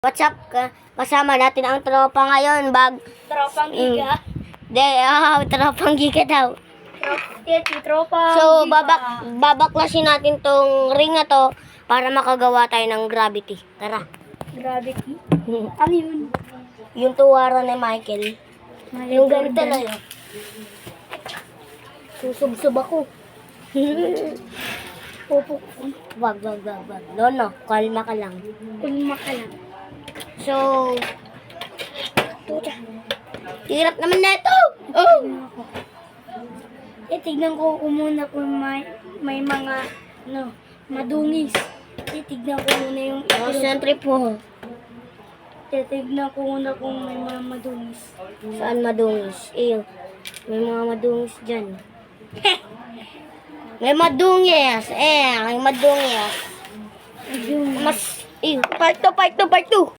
What's up? Kasama natin ang tropa ngayon. Tropang giga. Tropang giga daw. Tropang So, giga. babaklasin natin tong ring na to para makagawa tayo ng gravity. Tara. Gravity. Ano yun? Yung tuwara ni Michael. Yung ganito na yun. Susubsob ako. Pupo. Wag. No. Kalma ka lang. Kulma ka lang. So, hirap naman na ito. Oh! Tignan ko muna kung may mga madungis. Titignan ko muna yung Siyempre po. Titignan ko muna kung may mga madungis. Saan madungis? May mga madungis dyan. May madungis. May madungis. Mas, part 2.